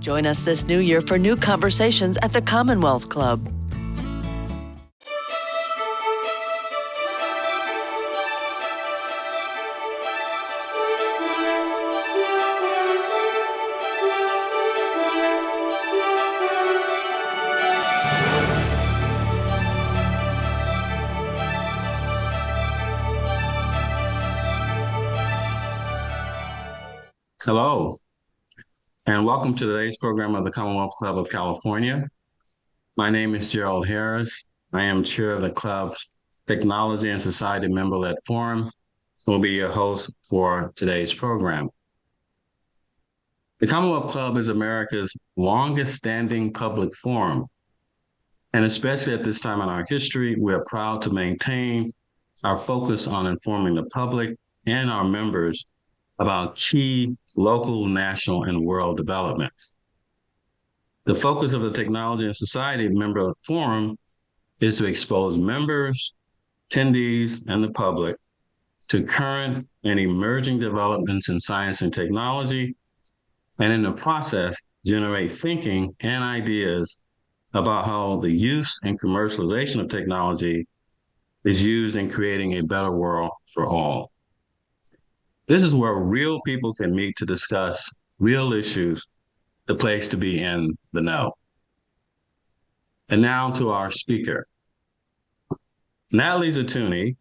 Join us this new year for new conversations at the Commonwealth Club. Hello, and welcome to today's program of the Commonwealth Club of California. My name is Gerald Harris. I am chair of the club's Technology and Society Member-Led Forum. Will be your host for today's program. The Commonwealth Club is America's longest-standing public forum, and especially at this time in our history, we are proud to maintain our focus on informing the public and our members about key local, national, and world developments. The focus of the Technology and Society Member Forum is to expose members, attendees, and the public to current and emerging developments in science and technology, and in the process, generate thinking and ideas about how the use and commercialization of technology is used in creating a better world for all. This is where real people can meet to discuss real issues, the place to be in the know. And now to our speaker. Natalie Zituni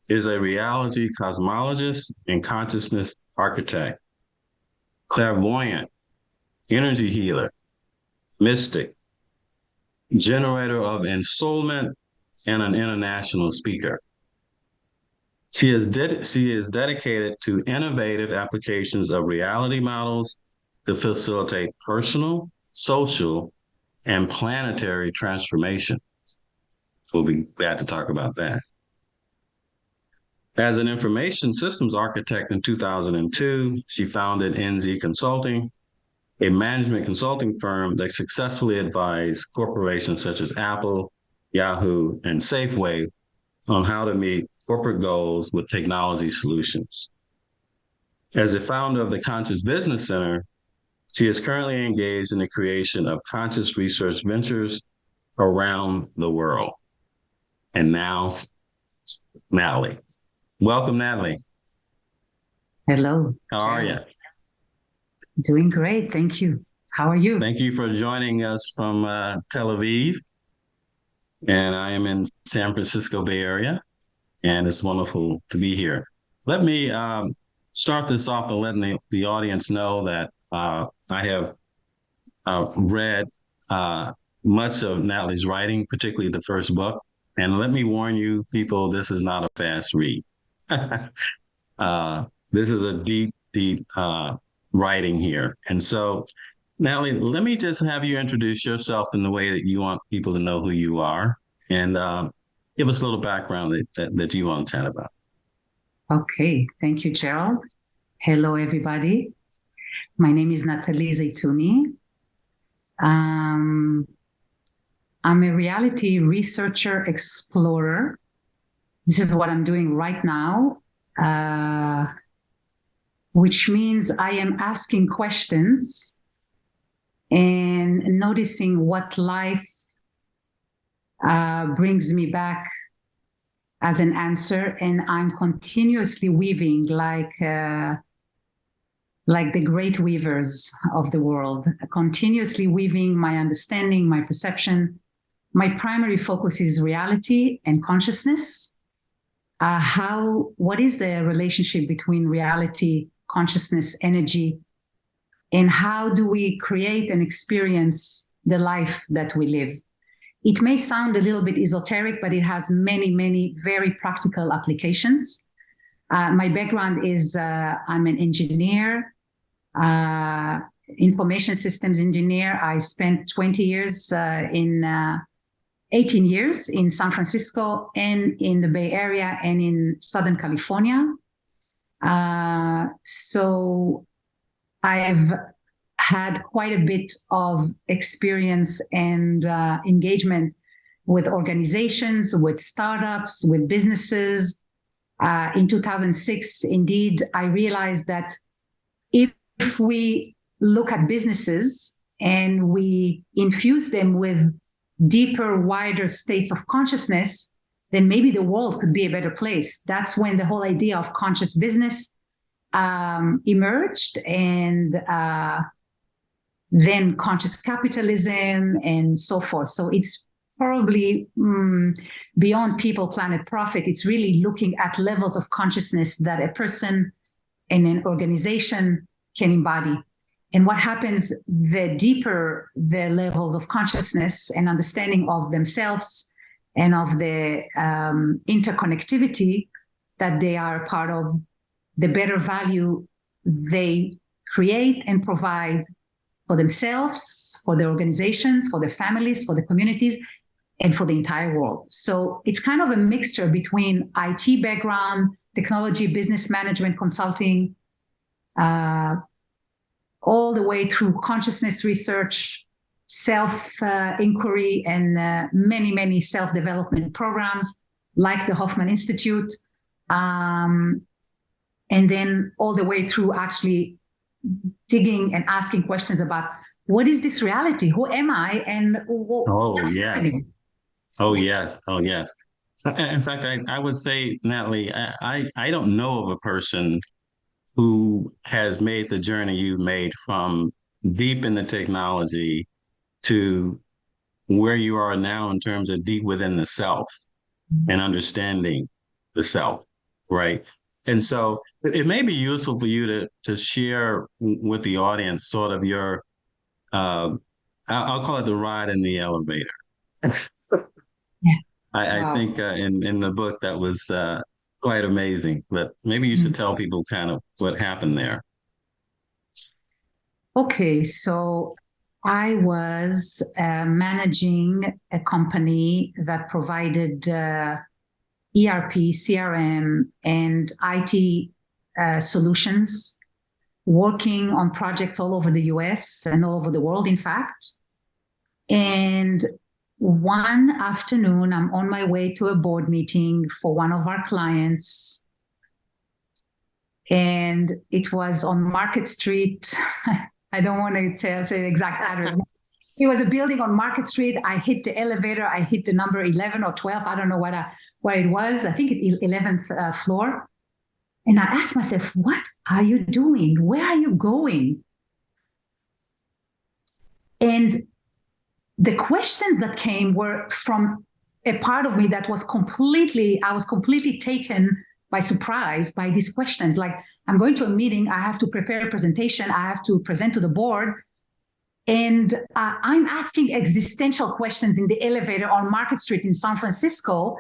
is a reality cosmologist and consciousness architect, clairvoyant, energy healer, mystic, generator of ensoulment, and an international speaker. She is dedicated to innovative applications of reality models to facilitate personal, social, and planetary transformation. We'll be glad to talk about that. As an information systems architect in 2002, she founded NZ Consulting, a management consulting firm that successfully advised corporations such as Apple, Yahoo, and Safeway on how to meet corporate goals with technology solutions. As a founder of the Conscious Business Center, she is currently engaged in the creation of conscious research ventures around the world. And now, Natalie. Welcome, Natalie. Hello. How are you? Doing great, thank you. How are you? Thank you for joining us from Tel Aviv. And I am in San Francisco Bay Area, and it's wonderful to be here. Let me start this off by letting the audience know that I have read much of Natalie's writing, particularly the first book. And let me warn you, people, this is not a fast read. This is a deep writing here. And so, Natalie, let me just have you introduce yourself in the way that you want people to know who you are, and give us a little background that you want to chat about. Okay, thank you, Gerald. Hello, everybody. My name is Natalie Zituni. I'm a reality researcher explorer. This is what I'm doing right now, which means I am asking questions and noticing what life brings me back as an answer. And I'm continuously weaving like the great weavers of the world, continuously weaving my understanding, my perception. My primary focus is reality and consciousness. What is the relationship between reality, consciousness, energy, and how do we create and experience the life that we live? It may sound a little bit esoteric, but it has many, many very practical applications. My background is I'm an engineer, information systems engineer. I spent 18 years in San Francisco and in the Bay Area and in Southern California. So I have had quite a bit of experience and engagement with organizations, with startups, with businesses. In 2006, indeed, I realized that if we look at businesses and we infuse them with deeper, wider states of consciousness, then maybe the world could be a better place. That's when the whole idea of conscious business emerged, and then conscious capitalism and so forth. So it's probably beyond people, planet, profit. It's really looking at levels of consciousness that a person and an organization can embody. And what happens, the deeper the levels of consciousness and understanding of themselves and of the interconnectivity that they are part of, the better value they create and provide for themselves, for their organizations, for their families, for the communities, and for the entire world. So it's kind of a mixture between IT background, technology, business management, consulting, all the way through consciousness research, self-inquiry, and many, many self-development programs like the Hoffman Institute, and then all the way through actually digging and asking questions about what is this reality? Who am I? And what's happening? Oh, yes. Oh, yes. In fact, I would say, Natalie, I don't know of a person who has made the journey you made from deep in the technology to where you are now in terms of deep within the self and understanding the self, right? And so it may be useful for you to share with the audience sort of your, I'll call it the ride in the elevator. Yeah. I think in the book that was quite amazing, but maybe you should tell people kind of what happened there. Okay, so I was managing a company that provided ERP, CRM, and IT solutions, working on projects all over the US and all over the world, in fact. And one afternoon, I'm on my way to a board meeting for one of our clients. And it was on Market Street. I don't want to say the exact address. It was a building on Market Street. I hit the elevator. I hit the number 11 or 12. I don't know what it was. I think 11th floor. And I asked myself, what are you doing? Where are you going? And the questions that came were from a part of me that was I was completely taken by surprise by these questions. Like, I'm going to a meeting, I have to prepare a presentation, I have to present to the board. And I'm asking existential questions in the elevator on Market Street in San Francisco.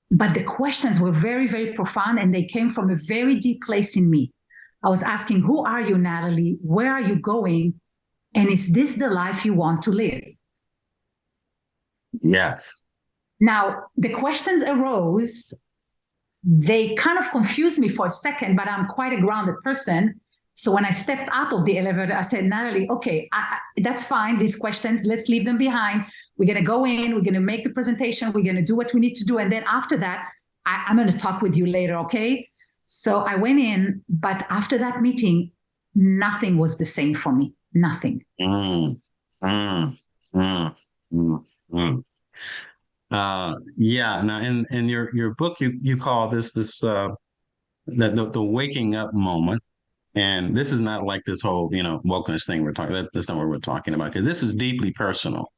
But the questions were very, very profound, and they came from a very deep place in me. I was asking, who are you, Natalie? Where are you going? And is this the life you want to live? Yes. Now, the questions arose. They kind of confused me for a second, but I'm quite a grounded person. So when I stepped out of the elevator, I said, Natalie, okay, that's fine. These questions, let's leave them behind. We're going to go in, we're going to make the presentation, we're going to do what we need to do. And then after that, I'm going to talk with you later, okay? So I went in, but after that meeting, nothing was the same for me. Nothing. Yeah. Now, in your book, you call this the waking up moment, and this is not like this whole wokeness thing we're talking. That's not what we're talking about, because this is deeply personal.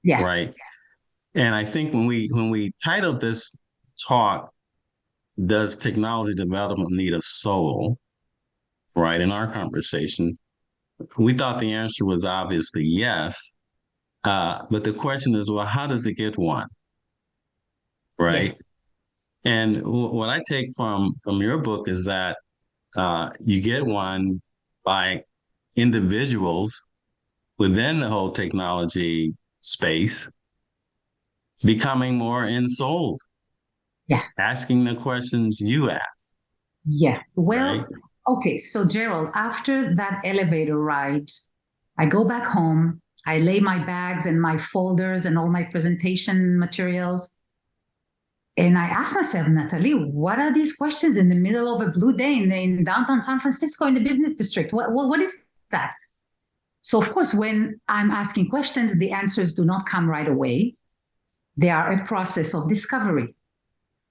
Yeah. Right. And I think when we titled this talk, "Does Technology Development Need a Soul?" Right, in our conversation, we thought the answer was obviously yes. But the question is, well, how does it get one? Right. Yeah. And what I take from your book is that you get one by individuals within the whole technology space becoming more ensouled. Yeah. Asking the questions you ask. Yeah. Well, right? Okay. So Gerald, after that elevator ride, I go back home. I lay my bags and my folders and all my presentation materials. And I ask myself, Natalie, what are these questions in the middle of a blue day in downtown San Francisco in the business district? What is that? So, of course, when I'm asking questions, the answers do not come right away. They are a process of discovery,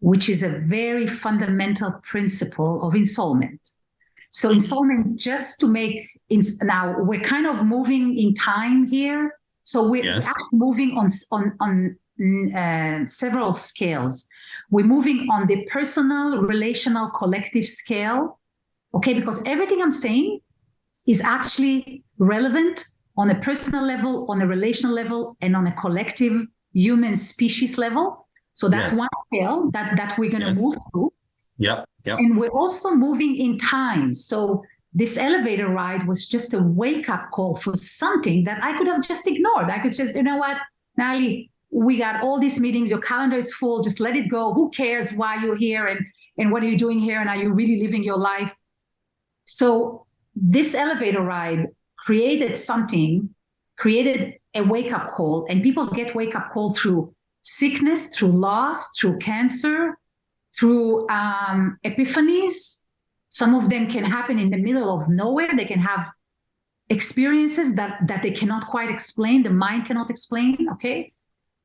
which is a very fundamental principle of ensoulment. So ensoulment, just to make, now we're kind of moving in time here. So we're Yes. actually moving on several scales. We're moving on the personal, relational, collective scale, okay? Because everything I'm saying is actually relevant on a personal level, on a relational level, and on a collective human species level. So that's Yes. one scale that we're going to Yes. move through. Yep. Yep. And we're also moving in time. So this elevator ride was just a wake-up call for something that I could have just ignored. I could just, you know what, Nali, we got all these meetings, your calendar is full, just let it go. Who cares why you're here and what are you doing here? And are you really living your life? So this elevator ride created something, created a wake-up call, and people get wake-up call through sickness, through loss, through cancer, through epiphanies. Some of them can happen in the middle of nowhere. They can have experiences that they cannot quite explain, the mind cannot explain, okay?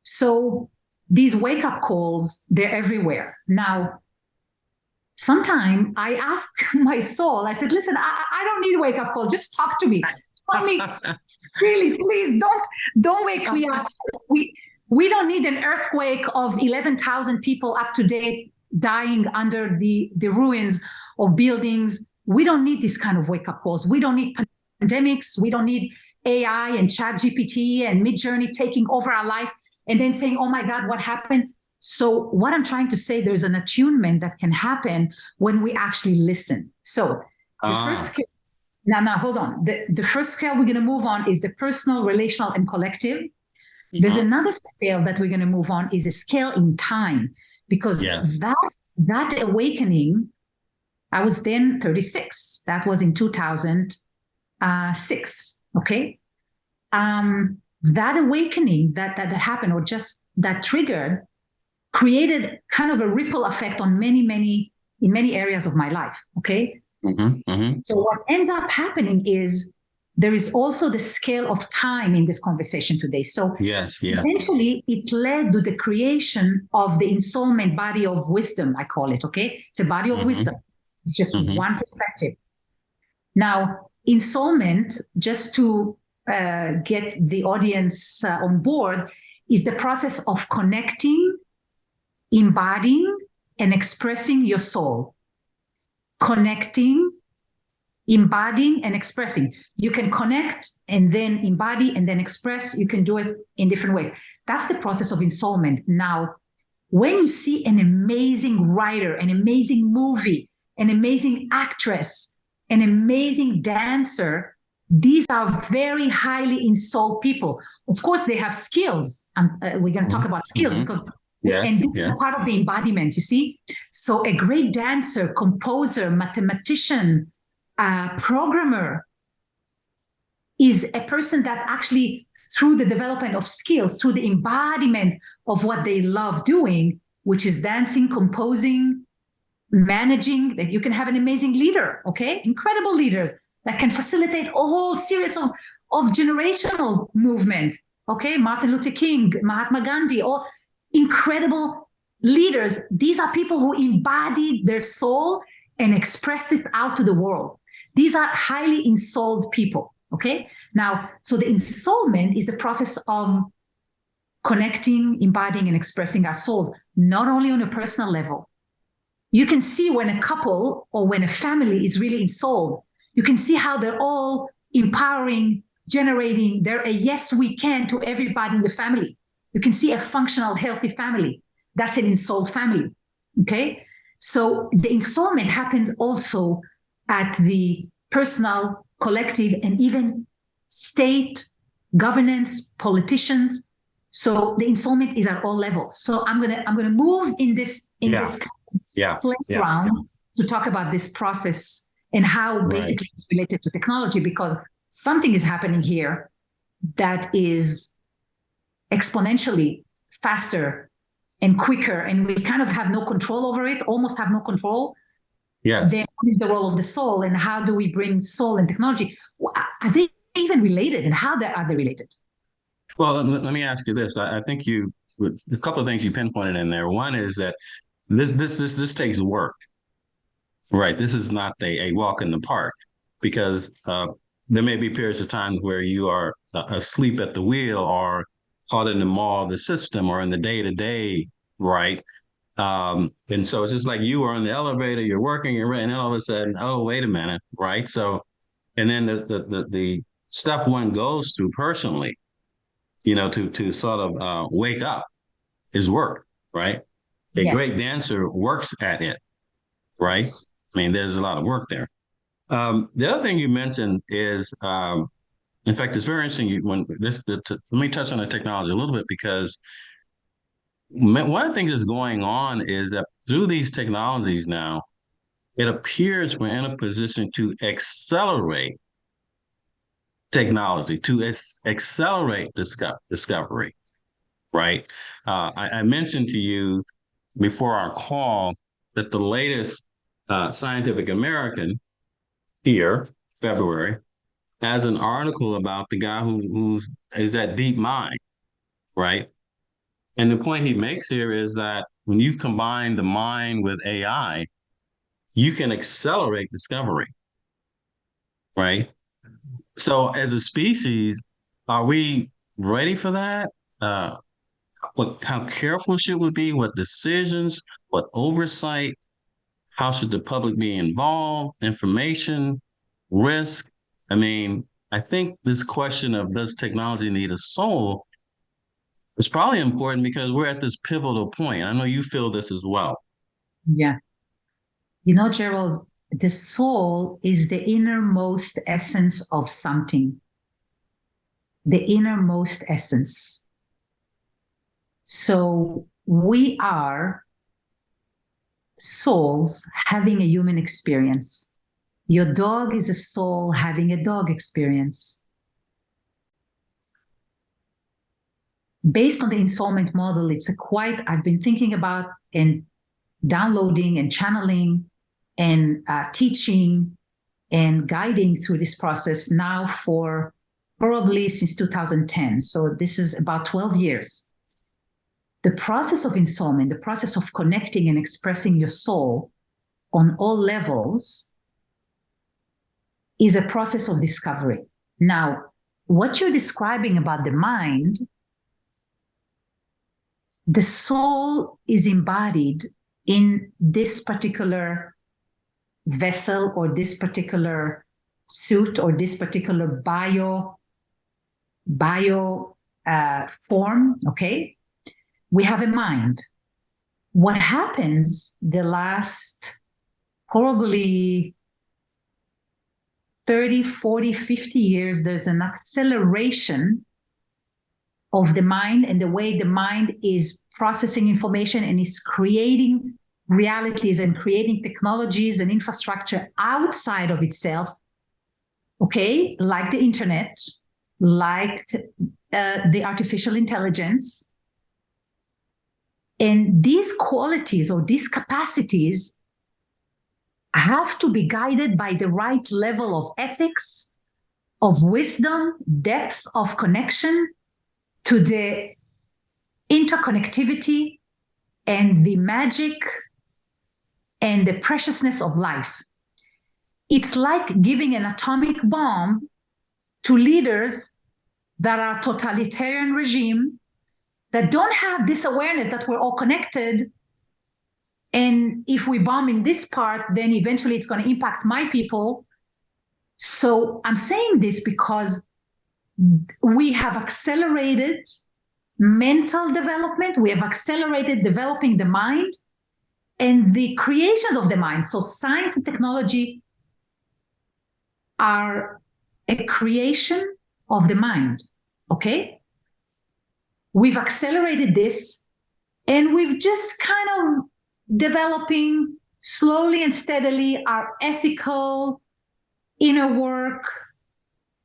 So these wake-up calls, they're everywhere. Now, sometime I asked my soul, I said, listen, I don't need a wake-up call, just talk to me. Tell me, really, please, don't wake me up. We don't need an earthquake of 11,000 people up to date dying under the ruins of buildings. We don't need this kind of wake-up calls. We don't need pandemics. We don't need AI and ChatGPT and Midjourney taking over our life and then saying, oh my God, what happened? So what I'm trying to say, there's an attunement that can happen when we actually listen. So the first scale, now hold on. The first scale we're going to move on is the personal, relational, and collective. There's another scale that we're going to move on is a scale in time, because that awakening, I was then 36. That was in 2006. Okay. That awakening that happened, or just that triggered, created kind of a ripple effect on in many areas of my life. Okay. So what ends up happening is there is also the scale of time in this conversation today. So eventually it led to the creation of the ensoulment body of wisdom, I call it, okay? It's a body of wisdom. It's just one perspective. Now, ensoulment, just to get the audience on board, is the process of connecting, embodying, and expressing your soul. Connecting, embodying, and expressing. You can connect and then embody and then express. You can do it in different ways. That's the process of ensoulment. Now, when you see an amazing writer, an amazing movie, an amazing actress, an amazing dancer, these are very highly ensouled people. Of course, they have skills. We're going to talk about skills because this is part of the embodiment, you see? So a great dancer, composer, mathematician, programmer is a person that actually, through the development of skills, through the embodiment of what they love doing, which is dancing, composing, managing, that you can have an amazing leader, okay? Incredible leaders that can facilitate a whole series of generational movement, okay? Martin Luther King, Mahatma Gandhi, all incredible leaders. These are people who embodied their soul and expressed it out to the world. These are highly ensouled people, okay? Now, so the ensoulment is the process of connecting, embodying, and expressing our souls, not only on a personal level. You can see when a couple or when a family is really ensouled, you can see how they're all empowering, generating, they're a yes, we can to everybody in the family. You can see a functional, healthy family. That's an ensouled family, okay? So the ensoulment happens also at the personal, collective, and even state, governance, politicians. So the ensoulment is at all levels. So I'm gonna move in this playground to talk about this process and how basically it's related to technology, because something is happening here that is exponentially faster and quicker, and we kind of have no control over it, almost have no control. Then what is the role of the soul, and how do we bring soul and technology? I think even related, and how are they related? Well, let me ask you this. I think a couple of things you pinpointed in there. One is that this takes work, right? This is not a walk in the park, because there may be periods of time where you are asleep at the wheel or caught in the maw of the system or in the day to day, right? And so it's just like you are in the elevator, you're working, and all of a sudden, oh, wait a minute, right? So, and then the stuff one goes through personally, to sort of wake up is work, right? A great Yes. dancer works at it, right? I mean, there's a lot of work there. The other thing you mentioned is, in fact, it's very interesting. Let me touch on the technology a little bit, because one of the things that's going on is that through these technologies now, it appears we're in a position to accelerate technology, to accelerate discovery, right? I mentioned to you before our call that the latest Scientific American here, February, has an article about the guy is at DeepMind, right? And the point he makes here is that when you combine the mind with AI, you can accelerate discovery, right? So as a species, are we ready for that? How careful should we be? What decisions? What oversight? How should the public be involved? Information, risk. I mean, I think this question of does technology need a soul is probably important, because we're at this pivotal point. I know you feel this as well. Yeah. Gerald, the soul is the innermost essence of something. The innermost essence. So we are souls having a human experience. Your dog is a soul having a dog experience. Based on the Ensoulment model, I've been thinking about and downloading and channeling and teaching and guiding through this process now for probably since 2010. So this is about 12 years. The process of Ensoulment, the process of connecting and expressing your soul on all levels, is a process of discovery. Now, what you're describing about the mind, the soul is embodied in this particular vessel or this particular suit or this particular bio form, okay? We have a mind. What happens the last probably 30, 40, 50 years, there's an acceleration of the mind and the way the mind is processing information and is creating realities and creating technologies and infrastructure outside of itself, okay? Like the internet, like the artificial intelligence. And these qualities or these capacities have to be guided by the right level of ethics, of wisdom, depth of connection to the interconnectivity and the magic and the preciousness of life. It's like giving an atomic bomb to leaders that are totalitarian regime that don't have this awareness that we're all connected. And if we bomb in this part, then eventually it's going to impact my people. So I'm saying this because we have accelerated mental development. We have accelerated developing the mind and the creations of the mind. So science and technology are a creation of the mind, okay? We've accelerated this and we've just kind of developing slowly and steadily our ethical inner work,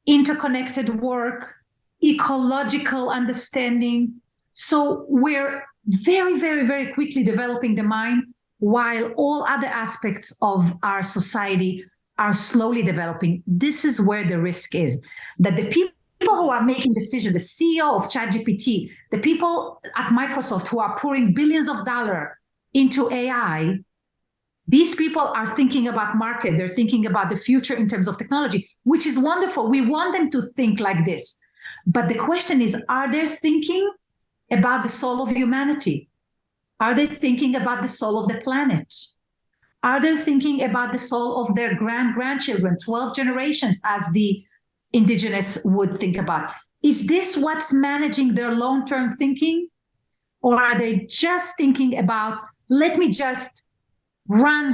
interconnected work, ecological understanding. So we're very, very, very quickly developing the mind while all other aspects of our society are slowly developing. This is where the risk is, that the people who are making decisions, the CEO of ChatGPT, the people at Microsoft who are pouring billions of dollars into AI, these people are thinking about market. They're thinking about the future in terms of technology, which is wonderful. We want them to think like this. But the question is, are they thinking about the soul of humanity? Are they thinking about the soul of the planet? Are they thinking about the soul of their grandchildren, 12 generations, as the indigenous would think about? Is this what's managing their long-term thinking? Or are they just thinking about, let me just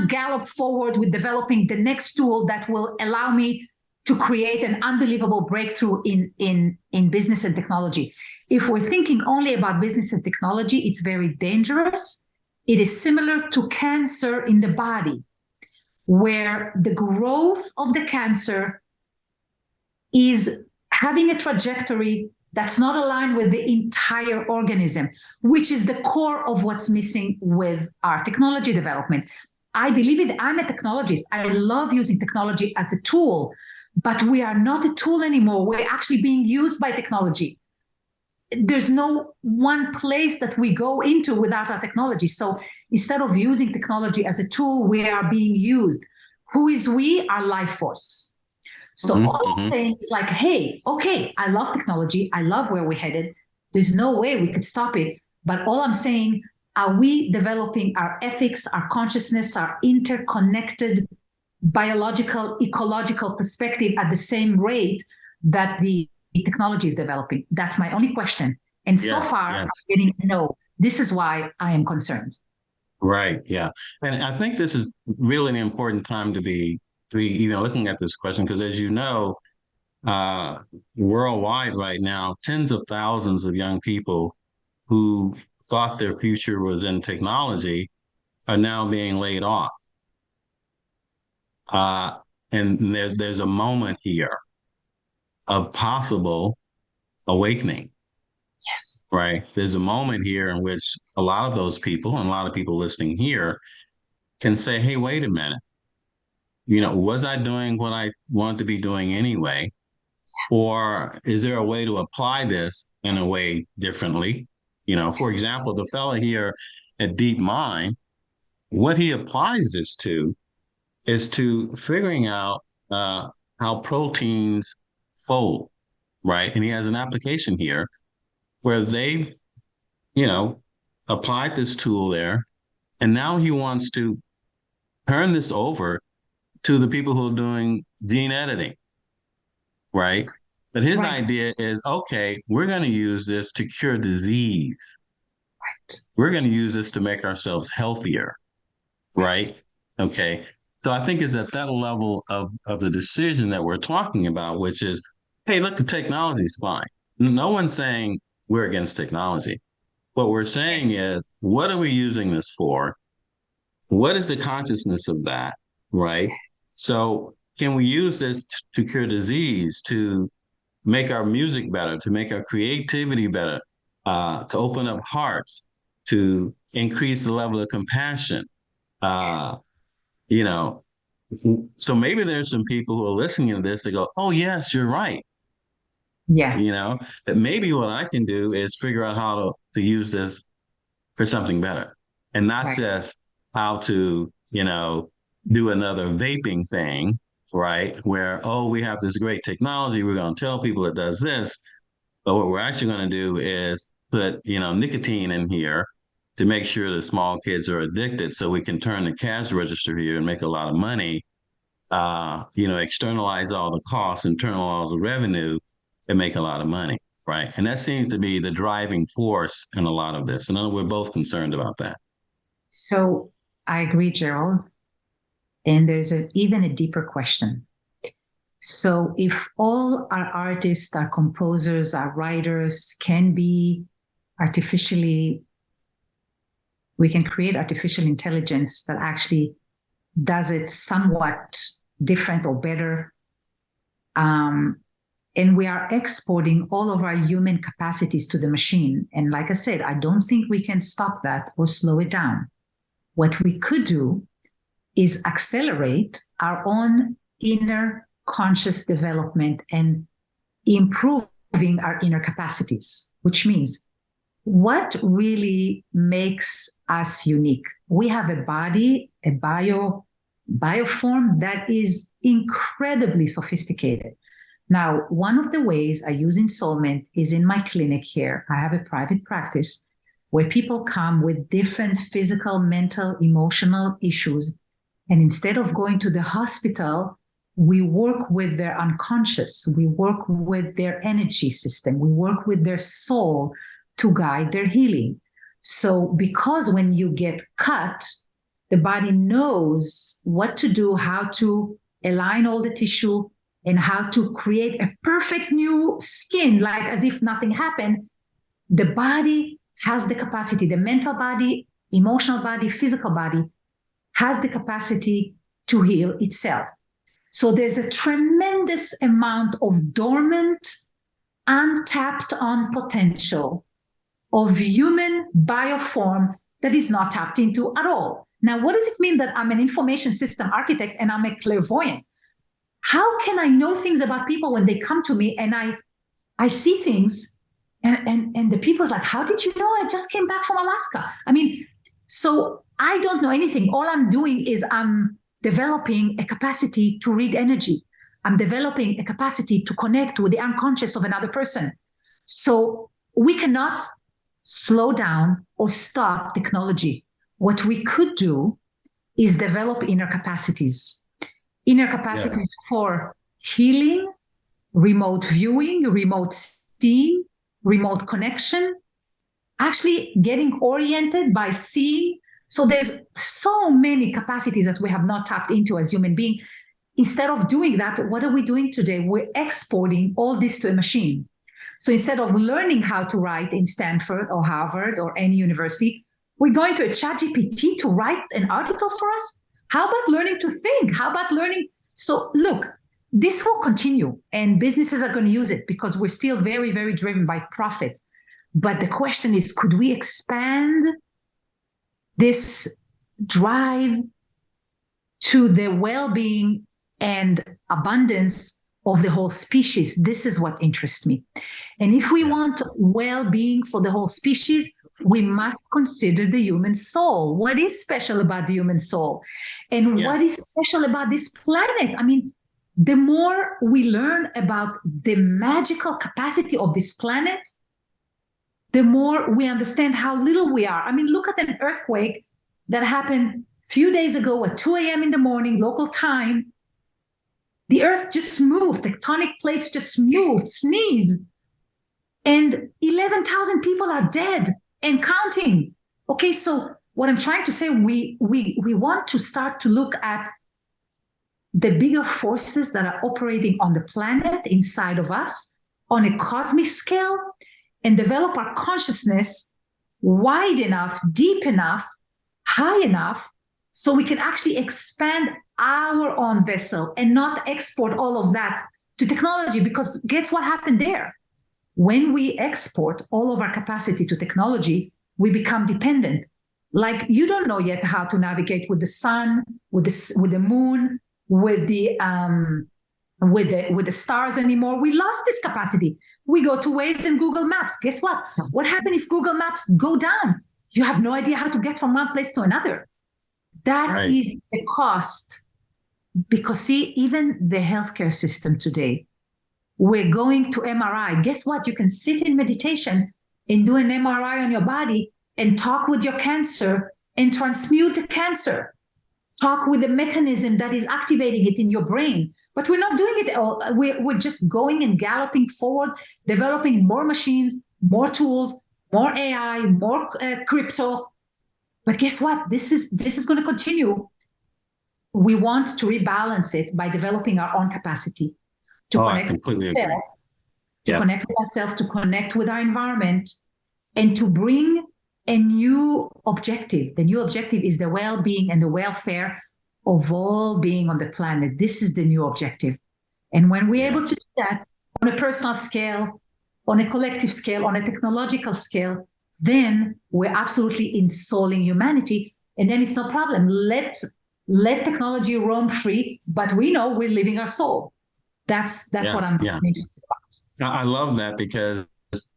gallop forward with developing the next tool that will allow me to create an unbelievable breakthrough in business and technology? If we're thinking only about business and technology, it's very dangerous. It is similar to cancer in the body, where the growth of the cancer is having a trajectory that's not aligned with the entire organism, which is the core of what's missing with our technology development. I believe it. I'm a technologist. I love using technology as a tool, but we are not a tool anymore. We're actually being used by technology. There's no one place that we go into without our technology. So instead of using technology as a tool, we are being used. Who is we? Our life force. So all I'm saying is like, hey, okay, I love technology. I love where we're headed. There's no way we could stop it. But all I'm saying, are we developing our ethics, our consciousness, our interconnected biological, ecological perspective at the same rate that the technology is developing? That's my only question. And so far, I'm getting no. This is why I am concerned. Right. Yeah. And I think this is really an important time to be looking at this question, because as you know, worldwide right now, tens of thousands of young people who thought their future was in technology are now being laid off. And there's a moment here of possible awakening. Yes. Right. There's a moment here in which a lot of those people, and a lot of people listening here, can say, hey, wait a minute. Was I doing what I want to be doing anyway? Or is there a way to apply this in a way differently? For example, the fella here at DeepMind, what he applies this to is to figuring out how proteins fold, right? And he has an application here where they, applied this tool there, and now he wants to turn this over to the people who are doing gene editing, right? But his idea is, okay, we're going to use this to cure disease. Right. We're going to use this to make ourselves healthier, right? Okay. So I think it's at that level of the decision that we're talking about, which is, hey, look, the technology is fine. No one's saying we're against technology. What we're saying is, what are we using this for? What is the consciousness of that, right? So can we use this to cure disease, to make our music better, to make our creativity better, to open up hearts, to increase the level of compassion? So maybe there's some people who are listening to this that go, oh, yes, you're right. Yeah. That maybe what I can do is figure out how to use this for something better, and not just how to, do another vaping thing, right? Where, we have this great technology. We're going to tell people it does this. But what we're actually going to do is put, nicotine in here to make sure that small kids are addicted, so we can turn the cash register here and make a lot of money, externalize all the costs, internalize all the revenue, and make a lot of money, right? And that seems to be the driving force in a lot of this. And I know we're both concerned about that. So I agree, Gerald. And there's even a deeper question. So if all our artists, our composers, our writers can be we can create artificial intelligence that actually does it somewhat different or better. And we are exporting all of our human capacities to the machine. And like I said, I don't think we can stop that or slow it down. What we could do is accelerate our own inner conscious development and improving our inner capacities, which means what really makes us unique. We have a body, a bioform that is incredibly sophisticated. Now, one of the ways I use Ensoulment is in my clinic here. I have a private practice where people come with different physical, mental, emotional issues. And instead of going to the hospital, we work with their unconscious. We work with their energy system. We work with their soul to guide their healing. So because when you get cut, the body knows what to do, how to align all the tissue, and how to create a perfect new skin, like as if nothing happened. The body has the capacity, the mental body, emotional body, physical body has the capacity to heal itself. So there's a tremendous amount of dormant, untapped on potential of human bioform that is not tapped into at all. Now, what does it mean that I'm an information system architect and I'm a clairvoyant? How can I know things about people when they come to me and I see things and the people's like, how did you know? I just came back from Alaska. I mean, so I don't know anything. All I'm doing is I'm developing a capacity to read energy. I'm developing a capacity to connect with the unconscious of another person. So we cannot slow down or stop technology. What we could do is develop inner capacities. Inner capacities for healing, remote viewing, remote seeing, remote connection, actually getting oriented by seeing. So there's so many capacities that we have not tapped into as human beings. Instead of doing that, what are we doing today? We're exporting all this to a machine. So instead of learning how to write in Stanford or Harvard or any university, we're going to a ChatGPT to write an article for us. How about learning to think? How about learning? So look, this will continue and businesses are going to use it because we're still very, very driven by profit. But the question is, could we expand this drive to the well-being and abundance of the whole species? This is what interests me. And if we want well-being for the whole species, we must consider the human soul. What is special about the human soul? And what is special about this planet? I mean, the more we learn about the magical capacity of this planet, the more we understand how little we are. I mean, look at an earthquake that happened a few days ago at 2 a.m. in the morning, local time. The earth just moved, tectonic plates just moved, sneezed, and 11,000 people are dead and counting. Okay, so what I'm trying to say, we want to start to look at the bigger forces that are operating on the planet inside of us on a cosmic scale and develop our consciousness wide enough, deep enough, high enough, so we can actually expand our own vessel and not export all of that to technology. Because guess what happened there? When we export all of our capacity to technology, we become dependent. Like you don't know yet how to navigate with the sun, with the moon, with the stars anymore. We lost this capacity. We go to Waze and Google Maps. Guess what? What happens if Google Maps go down? You have no idea how to get from one place to another. That is the cost. Because see, even the healthcare system today, we're going to MRI. Guess what? You can sit in meditation and do an MRI on your body and talk with your cancer and transmute the cancer. Talk with the mechanism that is activating it in your brain. But we're not doing it all. We're just going and galloping forward, developing more machines, more tools, more AI, more crypto. But guess what? This is going to continue. We want to rebalance it by developing our own capacity to connect with ourselves, connect with ourselves, to connect with our environment, and to bring a new objective. The new objective is the well-being and the welfare of all being on the planet. This is the new objective. And when we're able to do that on a personal scale, on a collective scale, on a technological scale, then we're absolutely ensouling humanity. And then it's no problem. Let let technology roam free, but we know we're living our soul. That's Yeah, what I'm yeah. interested about. I love that because,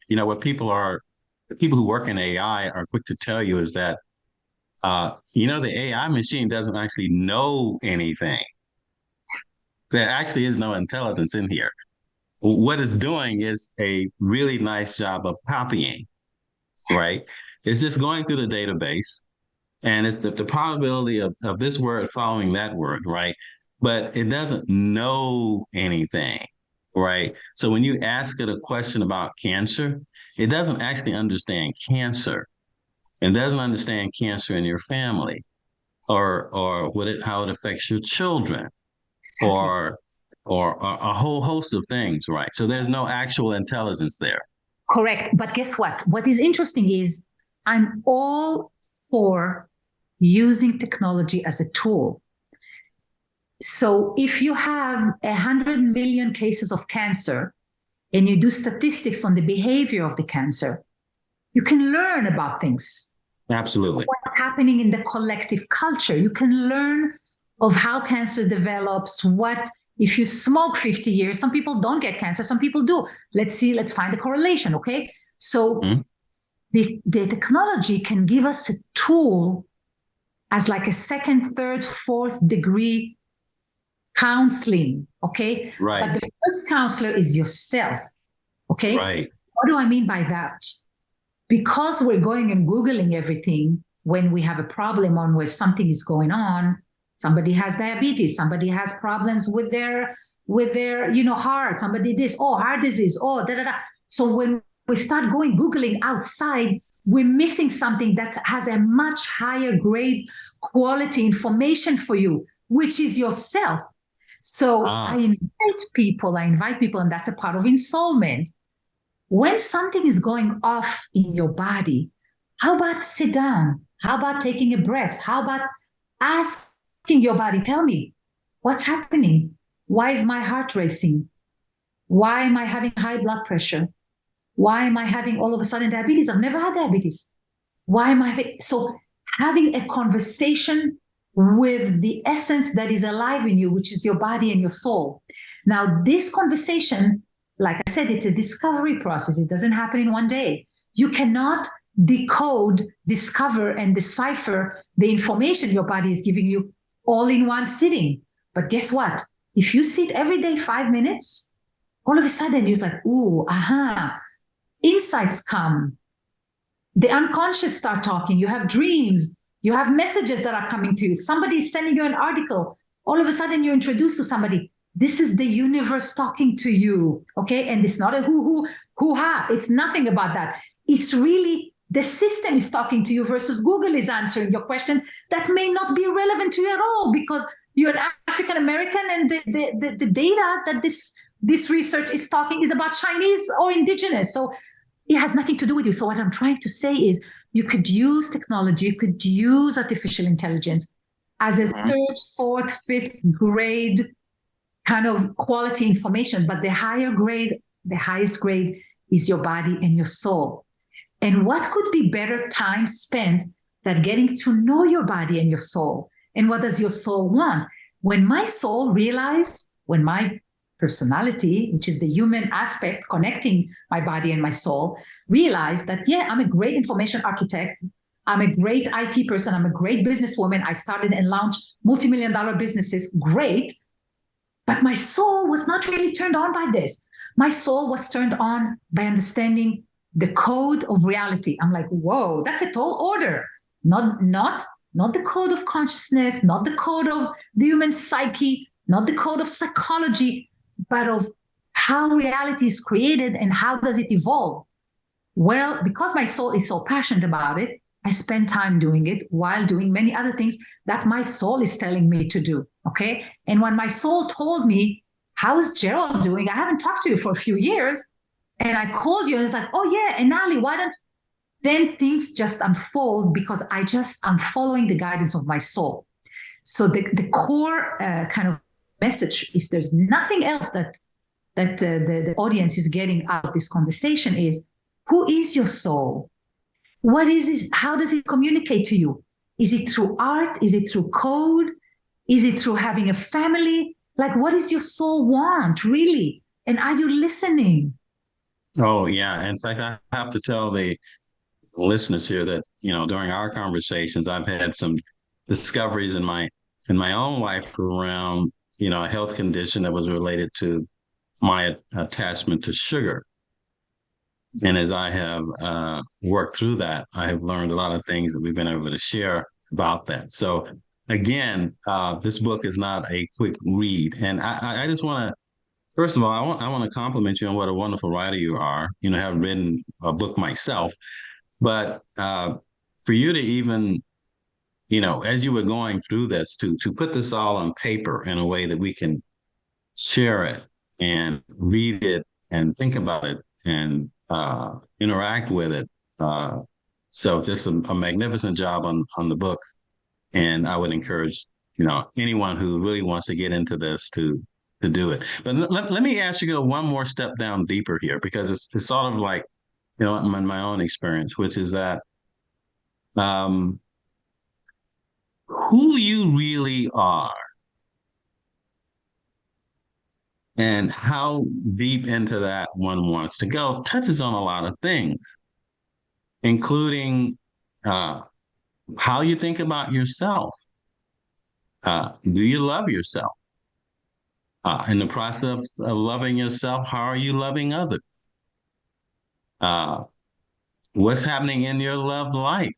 what the people who work in AI are quick to tell you is that, the AI machine doesn't actually know anything. There actually is no intelligence in here. What it's doing is a really nice job of copying, right? It's just going through the database, and it's the probability of this word following that word, right? But it doesn't know anything, right? So when you ask it a question about cancer, it doesn't actually understand cancer. It doesn't understand cancer in your family, or how it affects your children, Exactly. or a whole host of things, right? So there's no actual intelligence there. Correct. But guess what? What is interesting is I'm all for using technology as a tool. So if you have 100 million cases of cancer and you do statistics on the behavior of the cancer, you can learn about things. Absolutely. What's happening in the collective culture. You can learn of how cancer develops, what if you smoke 50 years, some people don't get cancer, some people do. Let's find a correlation, okay? So the technology can give us a tool as like a second, third, fourth degree counseling, okay? Right. But the first counselor is yourself, okay? Right. What do I mean by that? Because we're going and Googling everything when we have a problem on where something is going on, somebody has diabetes, somebody has problems with their heart, somebody this, heart disease, da. So when we start Googling outside, we're missing something that has a much higher grade quality information for you, which is yourself. So I invite people, and that's a part of Ensoulment. When something is going off in your body, how about sit down? How about taking a breath? How about asking your body, tell me, what's happening? Why is my heart racing? Why am I having high blood pressure? Why am I having all of a sudden diabetes? I've never had diabetes. Why am I having... So having a conversation with the essence that is alive in you, which is your body and your soul. Now, this conversation, like I said, it's a discovery process. It doesn't happen in one day. You cannot decode, discover, and decipher the information your body is giving you all in one sitting. But guess what? If you sit every day 5 minutes, all of a sudden you're like, ooh, insights come. The unconscious start talking. You have dreams. You have messages that are coming to you. Somebody's sending you an article. All of a sudden you're introduced to somebody. This is the universe talking to you, okay? And it's not a hoo-ha. It's nothing about that. It's really the system is talking to you versus Google is answering your questions that may not be relevant to you at all because you're an African American and the data that this research is talking is about Chinese or indigenous. So it has nothing to do with you. So what I'm trying to say is you could use technology, you could use artificial intelligence as a third, fourth, fifth grade kind of quality information, but the highest grade is your body and your soul. And what could be better time spent than getting to know your body and your soul? And what does your soul want? When my soul realized, when my personality, which is the human aspect connecting my body and my soul, realized that, yeah, I'm a great information architect. I'm a great IT person. I'm a great businesswoman. I started and launched multi-million-dollar businesses. Great. But my soul was not really turned on by this. My soul was turned on by understanding the code of reality. I'm like, whoa, that's a tall order. Not the code of consciousness, not the code of the human psyche, not the code of psychology, but of how reality is created and how does it evolve. Well, because my soul is so passionate about it, I spend time doing it while doing many other things that my soul is telling me to do, okay? And when my soul told me, how's Gerald doing? I haven't talked to you for a few years. And I called you and it's like, oh yeah, and Nali, why don't... Then things just unfold because I'm following the guidance of my soul. So the core kind of message, if there's nothing else that the audience is getting out of this conversation is, who is your soul? What is this? How does it communicate to you? Is it through art? Is it through code? Is it through having a family? Like, what does your soul want, really? And are you listening? Oh, yeah. In fact, I have to tell the listeners here that, during our conversations, I've had some discoveries in my own life around, a health condition that was related to my attachment to sugar. And as I have worked through that, I have learned a lot of things that we've been able to share about that. So again, this book is not a quick read. And I just want to, first of all, I want to compliment you on what a wonderful writer you are. I have written a book myself, but for you to even, as you were going through this, to put this all on paper in a way that we can share it and read it and think about it and interact with it. So just a magnificent job on the books. And I would encourage, anyone who really wants to get into this to do it. But let me ask you, go one more step down deeper here, because it's sort of like, in my own experience, which is that who you really are and how deep into that one wants to go touches on a lot of things, including how you think about yourself. Do you love yourself? In the process of loving yourself, how are you loving others? What's happening in your love life?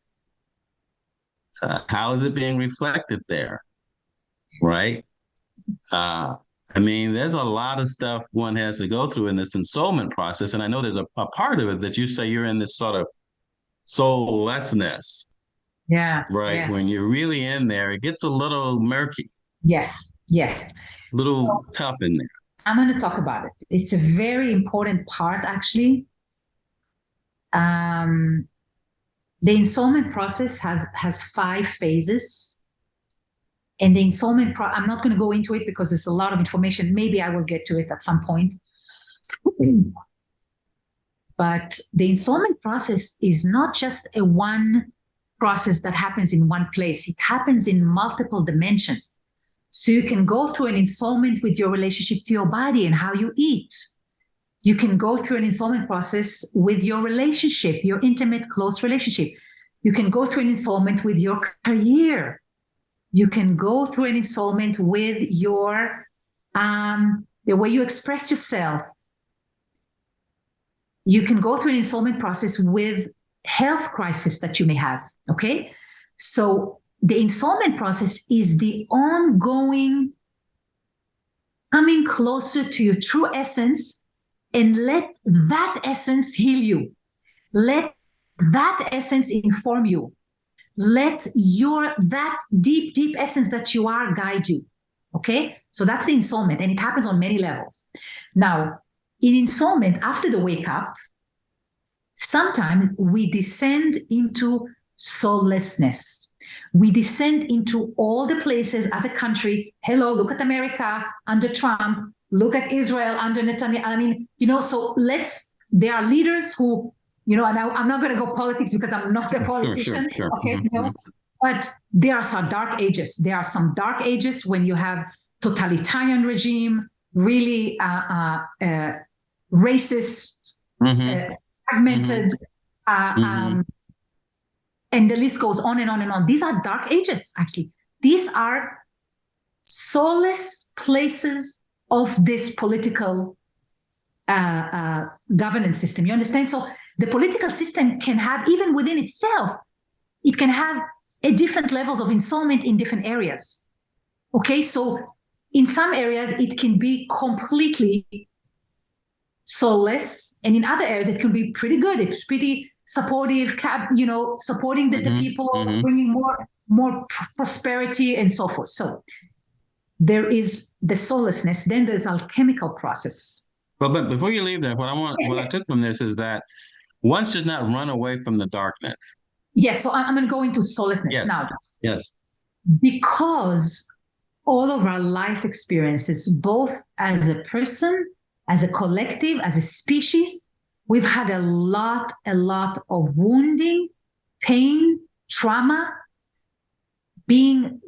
How is it being reflected there? Right? There's a lot of stuff one has to go through in this ensoulment process. And I know there's a part of it that you say you're in this sort of soullessness. Yeah. Right. Yeah. When you're really in there, it gets a little murky. Yes. Yes. A little tough in there. I'm going to talk about it. It's a very important part, actually. The ensoulment process has 5 phases. And the ensoulment, I'm not going to go into it because it's a lot of information. Maybe I will get to it at some point. But the ensoulment process is not just a one process that happens in one place. It happens in multiple dimensions. So you can go through an ensoulment with your relationship to your body and how you eat. You can go through an ensoulment process with your relationship, your intimate, close relationship. You can go through an ensoulment with your career. You can go through an ensoulment with your the way you express yourself. You can go through an ensoulment process with health crisis that you may have. Okay, so the ensoulment process is the ongoing coming closer to your true essence, and let that essence heal you. Let that essence inform you. Let that deep, deep essence that you are guide you. Okay? So that's the ensoulment, and it happens on many levels. Now, in ensoulment, after the wake up, sometimes we descend into soullessness. We descend into all the places as a country. Hello, look at America under Trump. Look at Israel under Netanyahu. So there are leaders who, and I'm not going to go politics because I'm not a politician. Sure. Okay, Mm-hmm. But there are some dark ages. There are some dark ages when you have totalitarian regime, really racist, fragmented, and the list goes on and on and on. These are dark ages, actually. These are soulless places of this political governance system. You understand? So the political system can have, even within itself, it can have different levels of ensoulment in different areas. Okay, so in some areas, it can be completely soulless, and in other areas, it can be pretty good. It's pretty supportive, supporting the people, bringing more prosperity and so forth. So there is the soullessness. Then there's alchemical process. But before you leave that, what I took from this is that one should not run away from the darkness. Yes. So I'm going to go into soullessness now. Yes. Because all of our life experiences, both as a person, as a collective, as a species, we've had a lot of wounding, pain, trauma being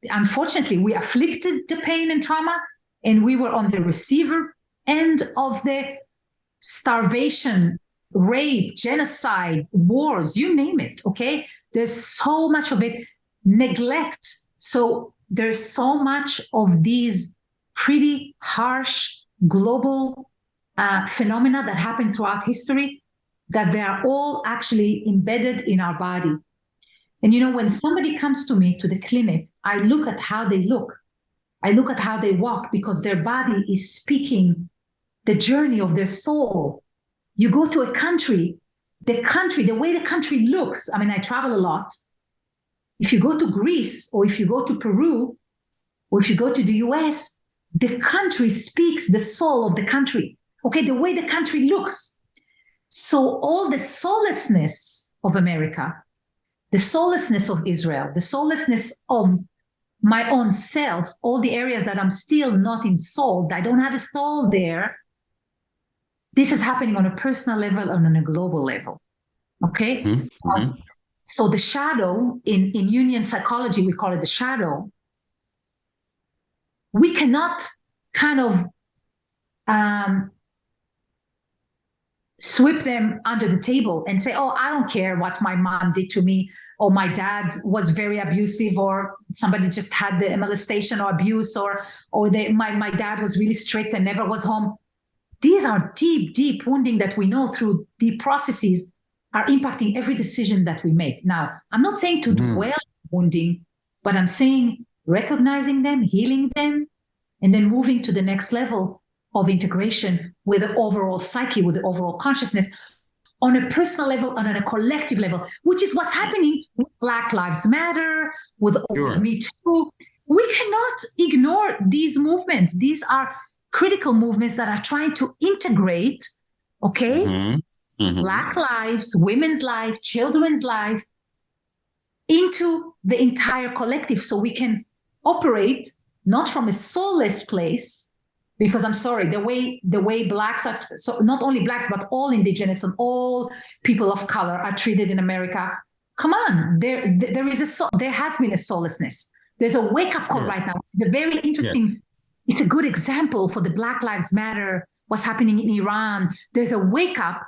unfortunately, we afflicted the pain and trauma, and we were on the receiver end of the starvation, rape, genocide, wars, you name it, okay? There's so much of it. Neglect. So there's so much of these pretty harsh global phenomena that happen throughout history that they are all actually embedded in our body. And when somebody comes to me to the clinic, I look at how they look. I look at how they walk, because their body is speaking the journey of their soul. You go to a country, the way the country looks. I mean, I travel a lot. If you go to Greece, or if you go to Peru, or if you go to the US, the country speaks the soul of the country. Okay, the way the country looks. So all the soullessness of America, the soullessness of Israel, the soullessness of my own self, all the areas that I'm still not in soul, I don't have a soul there. This is happening on a personal level and on a global level. Okay? Mm-hmm. So the shadow, in Jungian psychology, we call it the shadow. We cannot kind of sweep them under the table and say, oh, I don't care what my mom did to me, or my dad was very abusive, or somebody just had the molestation or abuse, or my dad was really strict and never was home. These are deep, deep wounding that we know through deep processes are impacting every decision that we make. Now, I'm not saying to dwell on wounding, but I'm saying recognizing them, healing them, and then moving to the next level of integration with the overall psyche, with the overall consciousness, on a personal level and on a collective level, which is what's happening with Black Lives Matter, with Me Too. We cannot ignore these movements. These are critical movements that are trying to integrate, Black lives, women's life, children's life into the entire collective, so we can operate not from a soulless place. Because I'm sorry, the way Blacks are, so not only Blacks, but all Indigenous and all people of color are treated in America. Come on, there has been a soullessness. There's a wake-up call right now. It's a very interesting, It's a good example for the Black Lives Matter, what's happening in Iran. There's a wake-up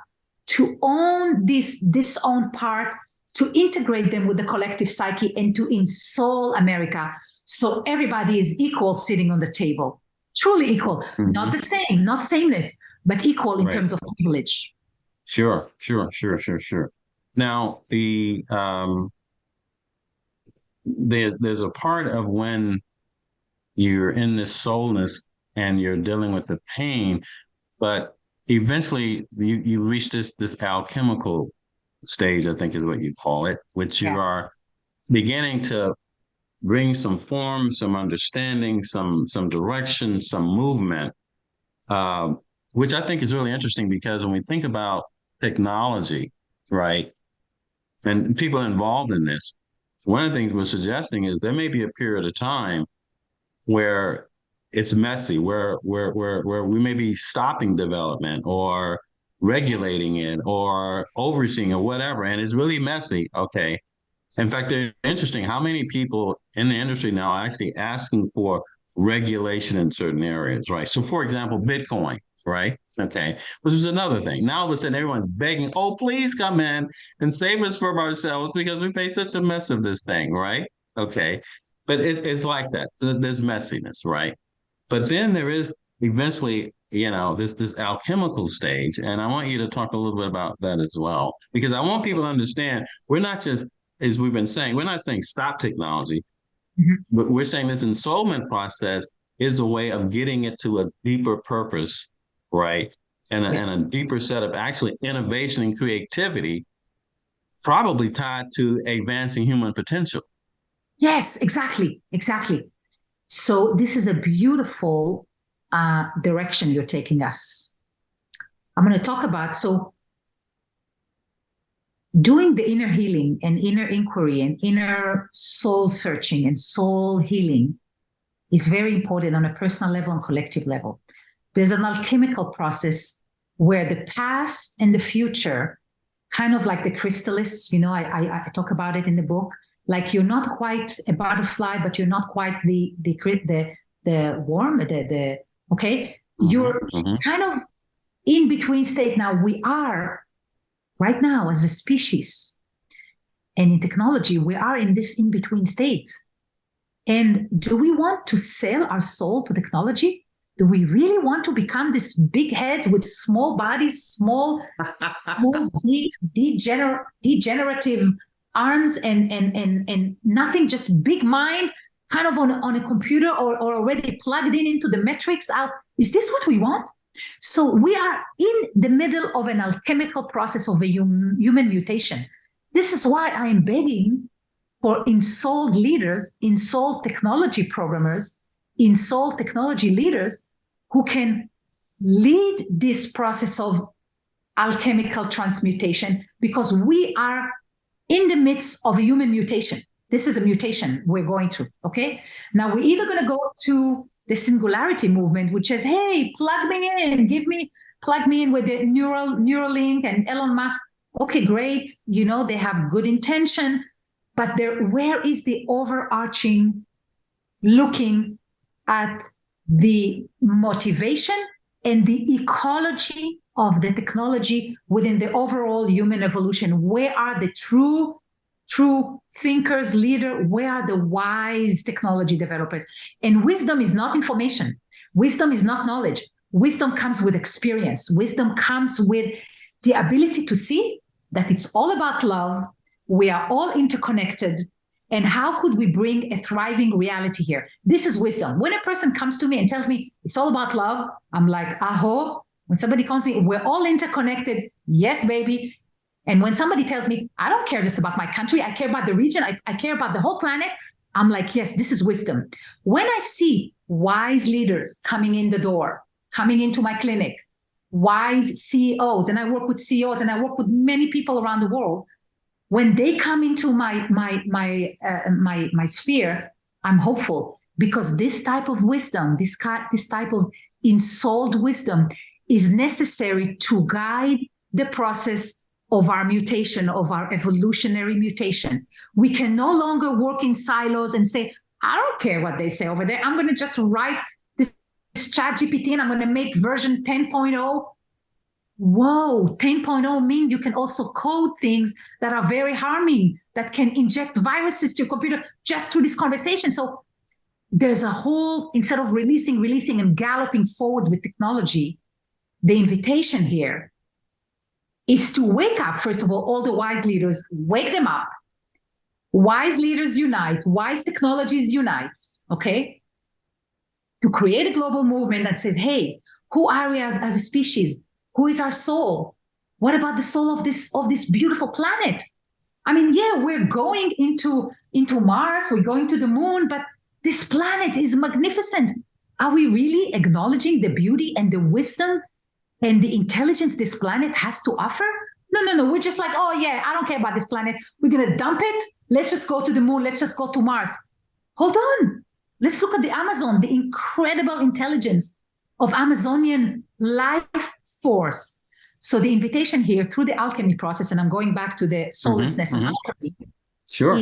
to own this own part, to integrate them with the collective psyche, and to ensoul America. So everybody is equal sitting on the table. Truly equal, not the same, not sameness, but equal in terms of privilege. Sure. Now, there's a part of when you're in this soulness and you're dealing with the pain, but eventually you reach this alchemical stage, I think is what you call it, which you are beginning to bring some form, some understanding, some direction, some movement, which I think is really interesting, because when we think about technology, right, and people involved in this, one of the things we're suggesting is there may be a period of time where it's messy, where we may be stopping development or regulating it or overseeing or whatever, and it's really messy, okay? In fact, they're interesting how many people in the industry now are actually asking for regulation in certain areas, right? So, for example, Bitcoin, right? Okay, which is another thing. Now, all of a sudden, everyone's begging, oh, please come in and save us from ourselves because we made such a mess of this thing, right? Okay, but it's like that. There's messiness, right? But then there is eventually, this alchemical stage. And I want you to talk a little bit about that as well, because I want people to understand we're not just, as we've been saying, we're not saying stop technology, but we're saying this ensoulment process is a way of getting it to a deeper purpose, right? And a deeper set of actually innovation and creativity, probably tied to advancing human potential. Yes, exactly. So this is a beautiful direction you're taking us. I'm going to talk about, doing the inner healing and inner inquiry and inner soul searching and soul healing is very important on a personal level and collective level. There's an alchemical process where the past and the future, kind of like the chrysalis, I talk about it in the book, Like you're not quite a butterfly, but you're not quite the worm, okay? You're kind of in between state. Now we are right now as a species and in technology, we are in this in between state. And do we want to sell our soul to technology? Do we really want to become this big heads with small bodies, small degenerative arms and nothing, just big mind, kind of on a computer or already plugged into the metrics out? Is this what we want? So we are in the middle of an alchemical process of a human mutation. This is why I am begging for ensouled leaders, ensouled technology programmers, ensouled technology leaders who can lead this process of alchemical transmutation, because we are in the midst of a human mutation. This is a mutation we're going through, okay? Now, we're either going to go to the singularity movement, which says, hey, plug me in, plug me in with the Neuralink and Elon Musk. Okay, great. You know, they have good intention, but where is the overarching looking at the motivation and the ecology of the technology within the overall human evolution? Where are the true thinkers, leader? Where are the wise technology developers? And wisdom is not information. Wisdom is not knowledge. Wisdom comes with experience. Wisdom comes with the ability to see that it's all about love. We are all interconnected. And how could we bring a thriving reality here? This is wisdom. When a person comes to me and tells me it's all about love, I'm like, aho. When somebody calls me, we're all interconnected. Yes, baby. And when somebody tells me, I don't care just about my country, I care about the region, I care about the whole planet, I'm like, yes, this is wisdom. When I see wise leaders coming in the door, coming into my clinic, wise CEOs, and I work with CEOs and I work with many people around the world, when they come into my sphere, I'm hopeful, because this type of wisdom, this type of ensouled wisdom is necessary to guide the process of our mutation, of our evolutionary mutation. We can no longer work in silos and say, I don't care what they say over there. I'm going to just write this ChatGPT and I'm going to make version 10.0. Whoa, 10.0 means you can also code things that are very harming, that can inject viruses to your computer just through this conversation. So there's a whole, instead of releasing and galloping forward with technology, the invitation here is to wake up, first of all the wise leaders, wake them up. Wise leaders unite, wise technologies unites, okay? To create a global movement that says, hey, who are we as a species? Who is our soul? What about the soul of this beautiful planet? I mean, yeah, we're going into Mars, we're going to the moon, but this planet is magnificent. Are we really acknowledging the beauty and the wisdom and the intelligence this planet has to offer? No. We're just like, oh yeah, I don't care about this planet. We're going to dump it. Let's just go to the moon. Let's just go to Mars. Hold on. Let's look at the Amazon, the incredible intelligence of Amazonian life force. So the invitation here through the alchemy process, and I'm going back to the soullessness and alchemy,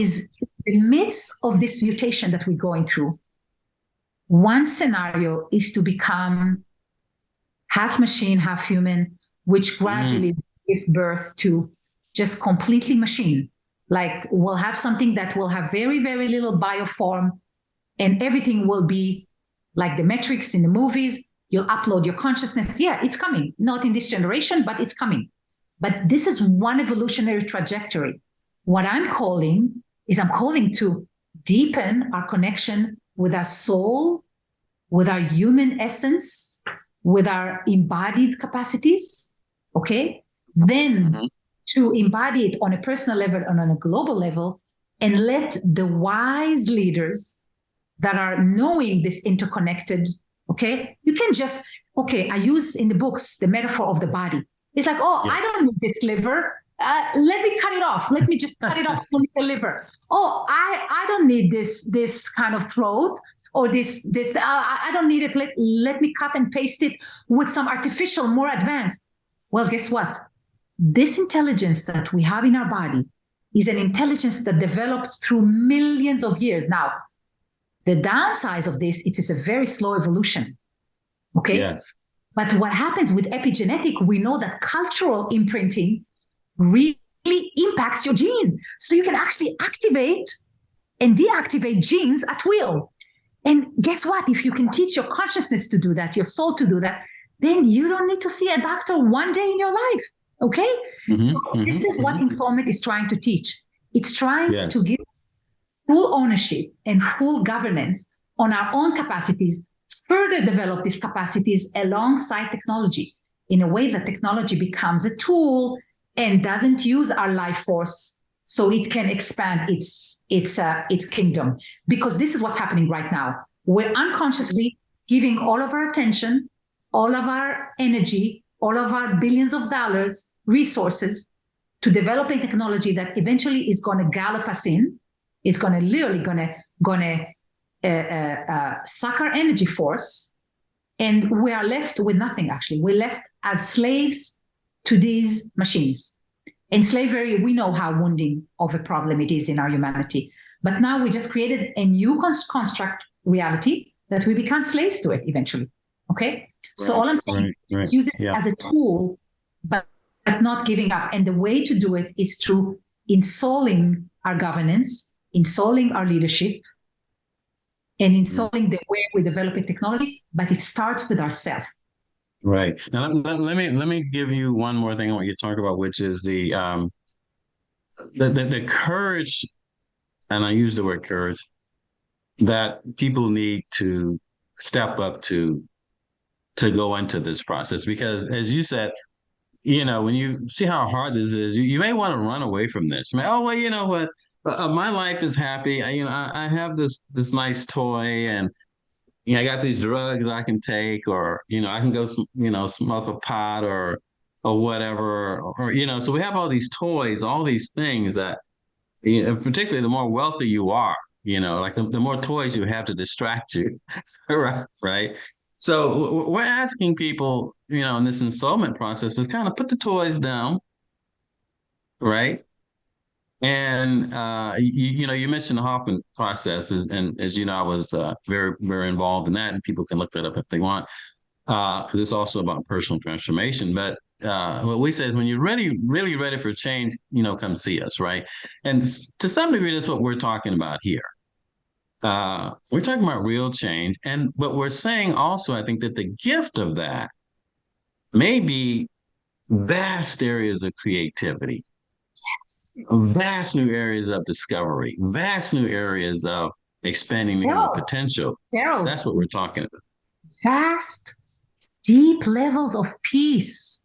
is in the midst of this mutation that we're going through. One scenario is to become half machine, half human, which gradually gives birth to just completely machine. Like we'll have something that will have very, very little bioform, and everything will be like the Matrix in the movies. You'll upload your consciousness. Yeah, it's coming. Not in this generation, but it's coming. But this is one evolutionary trajectory. What I'm calling to deepen our connection with our soul, with our human essence, with our embodied capacities, okay? Then to embody it on a personal level and on a global level, and let the wise leaders that are knowing this interconnected, okay? You can just, okay, I use in the books the metaphor of the body. It's like, oh, yes. I don't need this liver. Let me cut it off. Let me just cut it off from the liver. Oh, I don't need this kind of throat or this. I don't need it. Let me cut and paste it with some artificial, more advanced. Well, guess what? This intelligence that we have in our body is an intelligence that developed through millions of years. Now, the downside of this, it is a very slow evolution. Okay. Yes. But what happens with epigenetic, we know that cultural imprinting really impacts your gene. So you can actually activate and deactivate genes at will. And guess what? If you can teach your consciousness to do that, your soul to do that, then you don't need to see a doctor one day in your life. Okay? So this is what Ensoulment is trying to teach. It's trying to give us full ownership and full governance on our own capacities, further develop these capacities alongside technology in a way that technology becomes a tool and doesn't use our life force so it can expand its kingdom. Because this is what's happening right now. We're unconsciously giving all of our attention, all of our energy, all of our billions of dollars, resources to developing technology that eventually is going to gallop us in. It's going to literally suck our energy force, and we are left with nothing. Actually, we're left as slaves to these machines. And slavery, we know how wounding of a problem it is in our humanity. But now we just created a new construct reality that we become slaves to it eventually. Okay, so all I'm saying is use it as a tool, but not giving up. And the way to do it is through insouling our governance, insouling our leadership, and insouling the way we develop technology. But it starts with ourselves. Right. Now let me give you one more thing on what you talk about, which is the courage, and I use the word courage, that people need to step up to go into this process. Because as you said, when you see how hard this is, you may want to run away from this. Oh, well, you know what? My life is happy. I have this nice toy, and I got these drugs I can take, or I can go smoke a pot or whatever, or so we have all these toys, all these things that particularly the more wealthy you are, like the more toys you have to distract you. right. So we're asking people, in this ensoulment process, is kind of put the toys down, right? And you mentioned the Hoffman process, and as you know, I was very, very involved in that, and people can look that up if they want, because it's also about personal transformation. But what we say is, when you're really ready for change, come see us, right? And to some degree, that's what we're talking about here. We're talking about real change, but we're saying also, I think, that the gift of that may be vast areas of creativity. Yes. Vast new areas of discovery, vast new areas of expanding human potential. That's what we're talking about. Vast, deep levels of peace,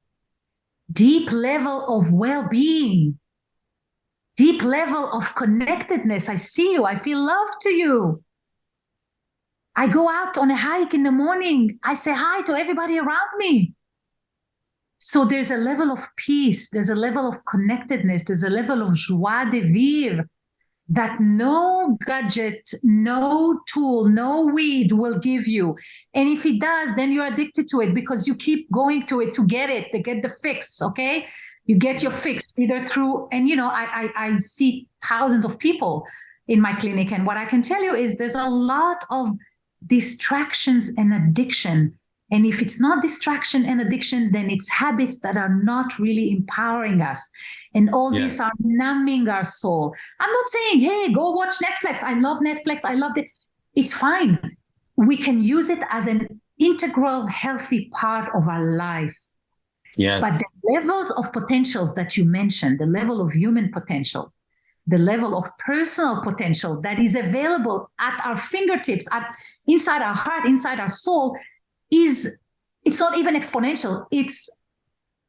deep level of well-being, deep level of connectedness. I see you. I feel love to you. I go out on a hike in the morning. I say hi to everybody around me. So there's a level of peace, there's a level of connectedness, there's a level of joie de vivre that no gadget, no tool, no weed will give you. And if it does, then you're addicted to it because you keep going to it to get the fix, okay? You get your fix either through, and I see thousands of people in my clinic, and what I can tell you is there's a lot of distractions and addiction. And if it's not distraction and addiction, then it's habits that are not really empowering us. And all these are numbing our soul. I'm not saying, hey, go watch Netflix. I love Netflix. I love it. It's fine. We can use it as an integral, healthy part of our life. Yes. But the levels of potentials that you mentioned, the level of human potential, the level of personal potential that is available at our fingertips, inside our heart, inside our soul, it's not even exponential. It's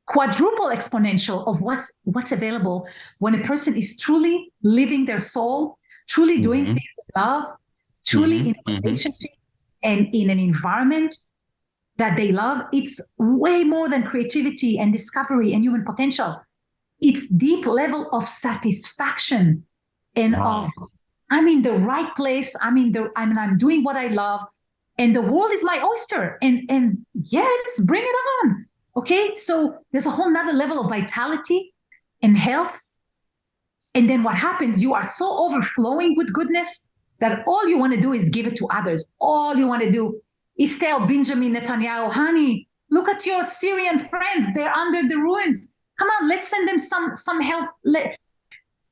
quadruple exponential of what's available when a person is truly living their soul, truly doing things they love, truly in a relationship and in an environment that they love. It's way more than creativity and discovery and human potential. It's deep level of satisfaction and of I'm in the right place. I'm doing what I love. And the world is my oyster. And yes, bring it on. Okay. So there's a whole nother level of vitality and health And then what happens, you are so overflowing with goodness that all you want to do is give it to others. All you want to do is tell Benjamin Netanyahu, honey, look at your Syrian friends. They're under the ruins. Come on, let's send them some help.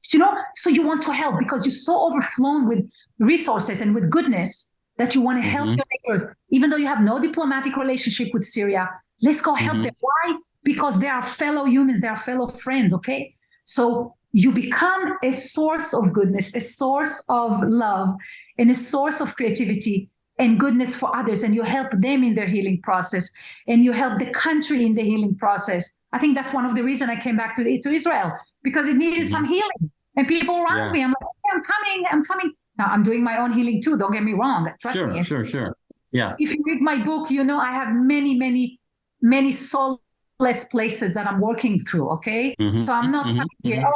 So you want to help because you're so overflown with resources and with goodness that you want to help your neighbors. Even though you have no diplomatic relationship with Syria, let's go help them. Why? Because they are fellow humans. They are fellow friends, okay? So you become a source of goodness, a source of love, and a source of creativity and goodness for others. And you help them in their healing process, and you help the country in the healing process. I think that's one of the reasons I came back to Israel, because it needed some healing. And people around me, I'm like, okay, I'm coming. Now I'm doing my own healing too. Don't get me wrong. Trust me. Sure. Yeah. If you read my book, you know I have many soulless places that I'm working through. Okay, so I'm not coming here.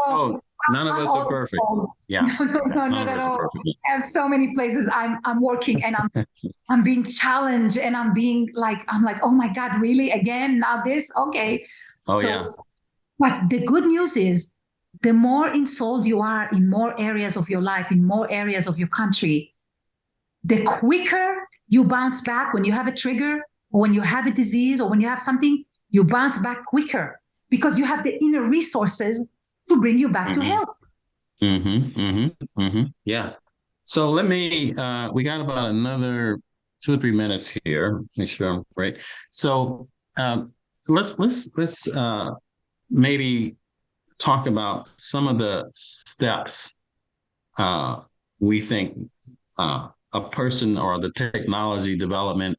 None of us are perfect. Yeah. No, not at all. I have so many places I'm working, and I'm being challenged, and I'm like, oh my God, really? Again? Now this? Okay. But the good news is, the more ensouled you are in more areas of your life, in more areas of your country, the quicker you bounce back when you have a trigger, or when you have a disease, or when you have something, you bounce back quicker because you have the inner resources to bring you back to health. Yeah. So let me, we got about another 2 or 3 minutes here. Make sure I'm right. So let's maybe talk about some of the steps we think a person or the technology development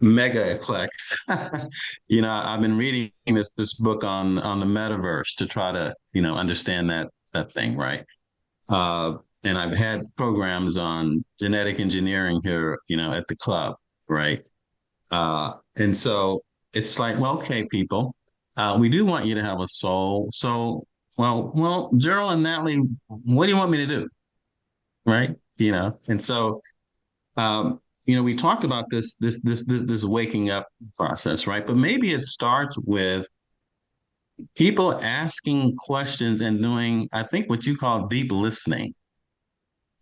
megaplex. I've been reading this book on the metaverse to try to understand that thing, right? And I've had programs on genetic engineering here, at the club, right? And so it's like, well, okay, people, we do want you to have a soul. So, well, Gerald and Natalie, what do you want me to do? Right? And so, we talked about this waking up process, right? But maybe it starts with people asking questions and doing, I think, what you call deep listening.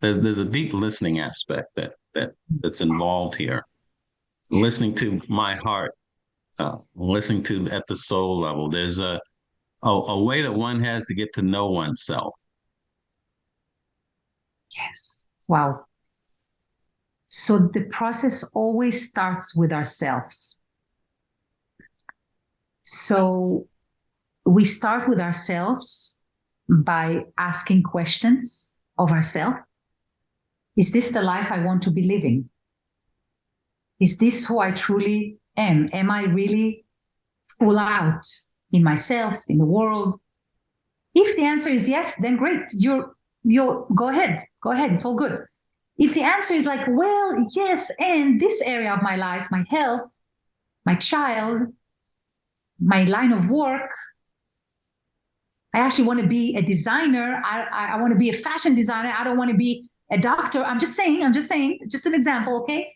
There's a deep listening aspect that's involved here. Listening to my heart, listening to at the soul level. There's a way that one has to get to know oneself. Yes. Wow. So the process always starts with ourselves. So we start with ourselves by asking questions of ourselves. Is this the life I want to be living? Is this who I truly am? Am I really full out in myself, in the world? If the answer is yes, then great. You're go ahead. It's all good. If the answer is like, well, yes, and this area of my life, my health, my child, my line of work, I actually want to be a designer. I want to be a fashion designer. I don't want to be a doctor. I'm just saying, just an example, okay?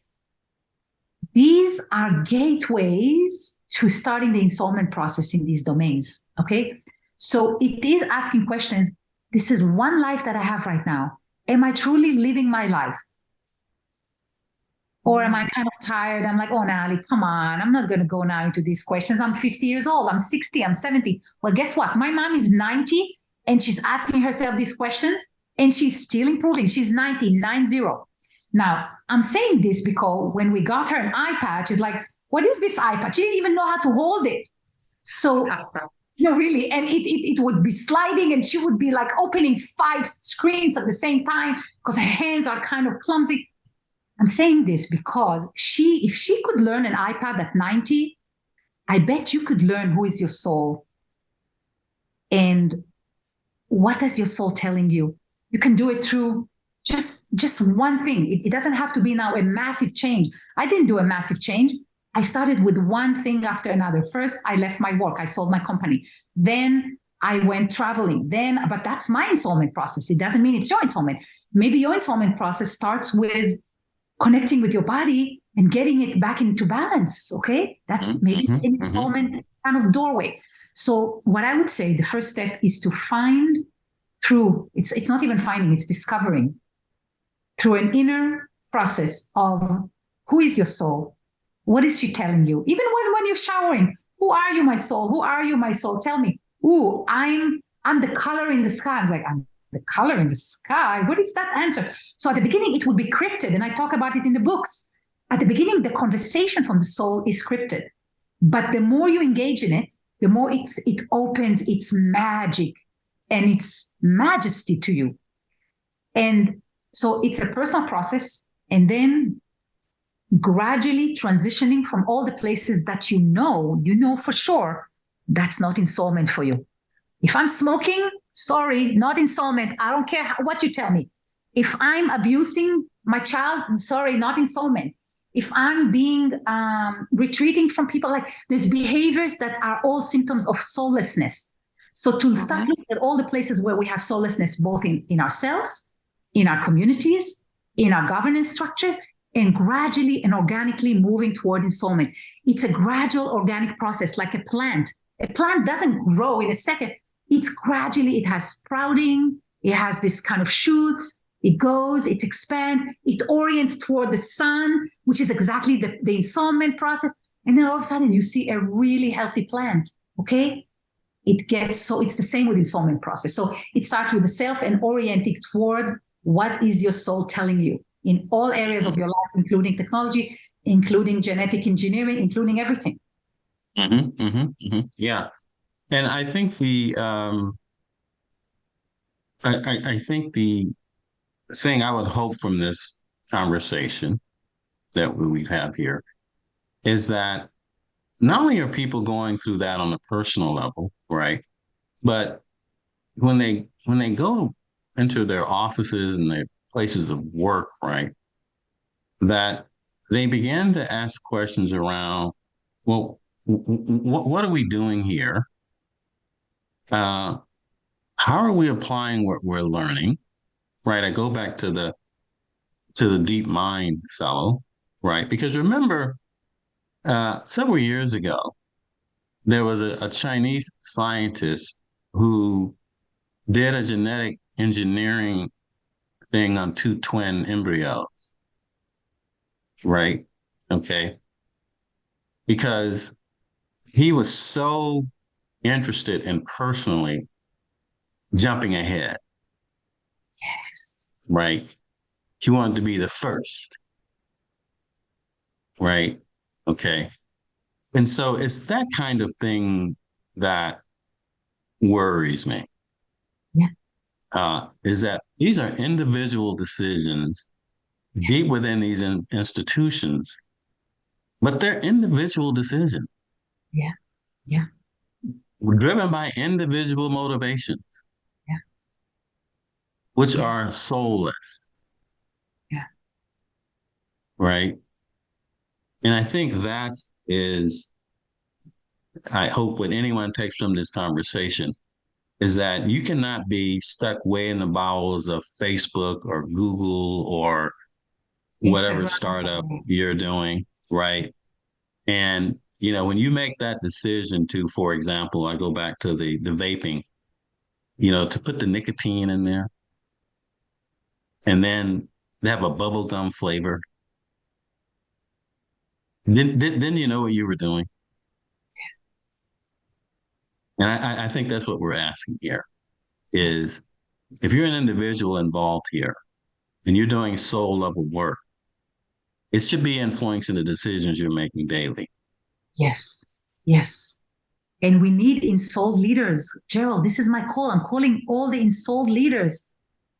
These are gateways to starting the ensoulment process in these domains, okay? So it is asking questions. This is one life that I have right now. Am I truly living my life? Or am I kind of tired? I'm like, oh, Natalie, come on. I'm not going to go now into these questions. I'm 50 years old. I'm 60. I'm 70. Well, guess what? My mom is 90 and she's asking herself these questions and she's still improving. She's 90. Now, I'm saying this because when we got her an eye patch, she's like, what is this eye patch? She didn't even know how to hold it. So, really. And it would be sliding and she would be like opening 5 screens at the same time because her hands are kind of clumsy. I'm saying this because if she could learn an iPad at 90, I bet you could learn who is your soul. And what is your soul telling you? You can do it through just one thing. It doesn't have to be now a massive change. I didn't do a massive change. I started with one thing after another. First, I left my work. I sold my company. Then I went traveling. But that's my ensoulment process. It doesn't mean it's your ensoulment. Maybe your ensoulment process starts with connecting with your body and getting it back into balance, okay? That's maybe an ensoulment kind of doorway. So what I would say, the first step is to find through, it's not even finding, it's discovering through an inner process of who is your soul? What is she telling you? Even when you're showering, who are you, my soul? Who are you, my soul? Tell me. Ooh, I'm the color in the sky. I was like, I'm the color in the sky. What is that answer? So at the beginning, it would be cryptid, and I talk about it in the books. At the beginning, the conversation from the soul is scripted. But the more you engage in it, the more it opens its magic and its majesty to you. And so it's a personal process. And then gradually transitioning from all the places that you know for sure, that's not in soulmate for you. If I'm smoking, sorry, not in soulmate. I don't care what you tell me. If I'm abusing my child, I'm sorry, not in soulmate. If I'm being retreating from people, like there's behaviors that are all symptoms of soullessness. So to start looking at all the places where we have soullessness, both in ourselves, in our communities, in our governance structures, and gradually and organically moving toward soulmate. It's a gradual organic process, like a plant. A plant doesn't grow in a second. It's gradually, it has sprouting, it has this kind of shoots, it goes, it expands, it orients toward the sun, which is exactly the ensoulment process. And then all of a sudden you see a really healthy plant, okay? So it's the same with the ensoulment process. So it starts with the self and orienting toward what is your soul telling you in all areas of your life, including technology, including genetic engineering, including everything. Yeah. And I think I think the thing I would hope from this conversation that we have here is that not only are people going through that on a personal level, right? But when they go into their offices and their places of work, right, that they begin to ask questions around, well, what are we doing here? How are we applying what we're learning? Right. I go back to the deep mind fellow, right? Because remember, several years ago, there was a Chinese scientist who did a genetic engineering thing on two twin embryos, right? Okay. Because he was so interested in personally jumping ahead. Yes. Right. He wanted to be the first. Right. Okay. And so it's that kind of thing that worries me. Yeah. Is that these are individual decisions deep within these institutions, but they're individual decisions. Yeah. Yeah. Driven by individual motivations. Yeah. Which are soulless. Yeah. Right. And I think that is, I hope what anyone takes from this conversation is that you cannot be stuck way in the bowels of Facebook or Google or whatever startup you're doing, right? And, when you make that decision to, for example, I go back to the vaping, to put the nicotine in there and then have a bubblegum flavor, then you know what you were doing. And I think that's what we're asking here is if you're an individual involved here and you're doing soul level work, it should be influencing the decisions you're making daily. Yes. Yes. And we need ensouled leaders. Gerald, this is my call. I'm calling all the ensouled leaders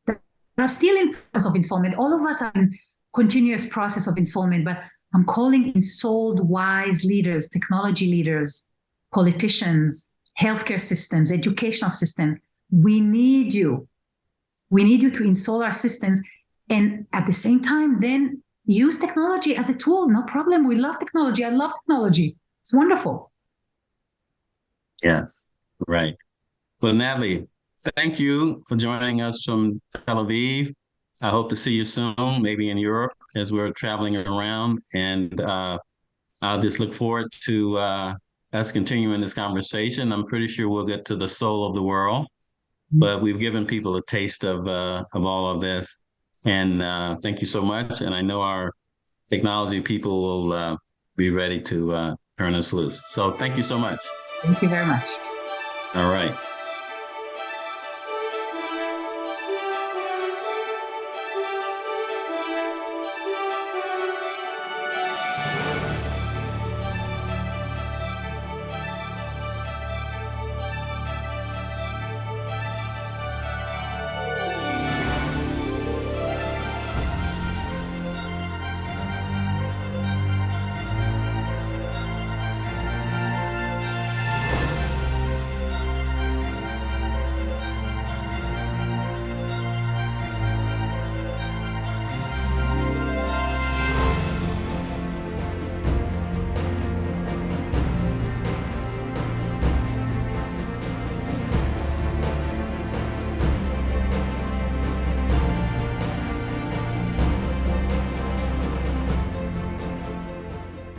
that are still in process of ensoulment. All of us are in continuous process of ensoulment, but I'm calling ensouled wise leaders, technology leaders, politicians, healthcare systems, educational systems. We need you. We need you to ensoul our systems. And at the same time, then use technology as a tool. No problem. We love technology. I love technology. It's wonderful. Yes, right. Well, Natalie, thank you for joining us from Tel Aviv. I hope to see you soon, maybe in Europe as we're traveling around. And I'll just look forward to us continuing this conversation. I'm pretty sure we'll get to the soul of the world. but we've given people a taste of all of this. And thank you so much. And I know our technology people will be ready to turn us loose. So thank you so much. Thank you very much. All right.